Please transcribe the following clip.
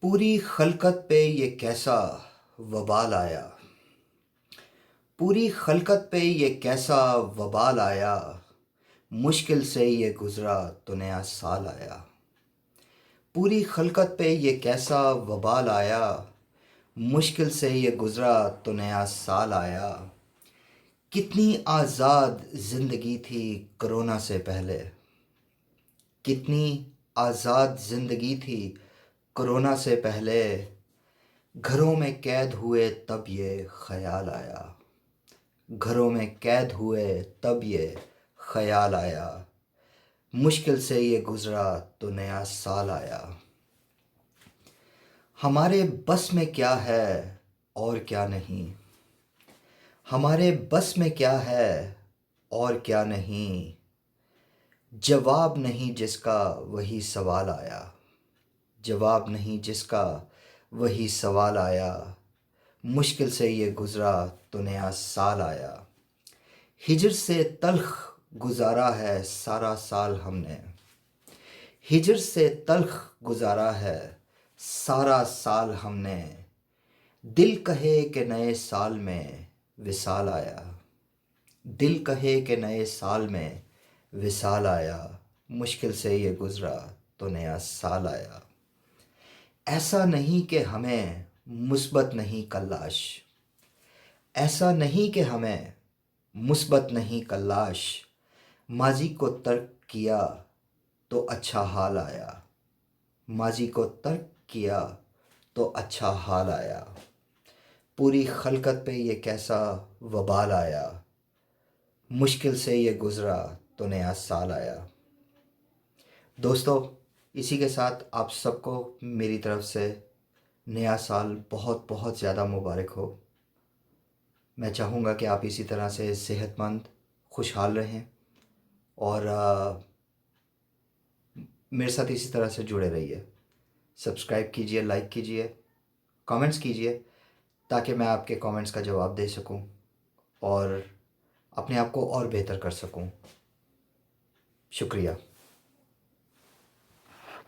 पूरी खलकत पे ये कैसा वबाल आया। पूरी खलकत पे ये कैसा वबाल आया। मुश्किल से ये गुज़रा तो नया साल आया। पूरी खलकत पे ये कैसा वबाल आया। मुश्किल से ये गुज़रा तो नया साल आया। कितनी आज़ाद ज़िंदगी थी कोरोना से पहले। कितनी आज़ाद ज़िंदगी थी कोरोना से पहले। घरों में कैद हुए तब ये ख्याल आया। घरों में कैद हुए तब ये ख्याल आया। मुश्किल से ये गुज़रा तो नया साल आया। हमारे बस में क्या है और क्या नहीं। हमारे बस में क्या है और क्या नहीं। जवाब नहीं जिसका वही सवाल आया। जवाब नहीं जिसका वही सवाल आया। मुश्किल से ये गुज़रा तो नया साल आया। हिजर से तल्ख गुजारा है सारा साल हमने। हिजर से तल्ख गुजारा है सारा साल हमने। दिल कहे कि नए साल में विसाल आया। दिल कहे कि नए साल में विसाल आया। मुश्किल से ये गुज़रा तो नया साल आया। ऐसा नहीं कि हमें मुस्बत नहीं कल्लाश। ऐसा नहीं कि हमें मुस्बत नहीं कल्लाश। माजी को तर्क किया तो अच्छा हाल आया। माजी को तर्क किया तो अच्छा हाल आया। पूरी खलकत पे ये कैसा वबाल आया। मुश्किल से ये गुज़रा तो नया साल आया। दोस्तों, इसी के साथ आप सबको मेरी तरफ से नया साल बहुत बहुत ज़्यादा मुबारक हो। मैं चाहूँगा कि आप इसी तरह से सेहतमंद खुशहाल रहें और मेरे साथ इसी तरह से जुड़े रहिए। सब्सक्राइब कीजिए, लाइक कीजिए, कमेंट्स कीजिए ताकि मैं आपके कमेंट्स का जवाब दे सकूं और अपने आप को और बेहतर कर सकूं। शुक्रिया।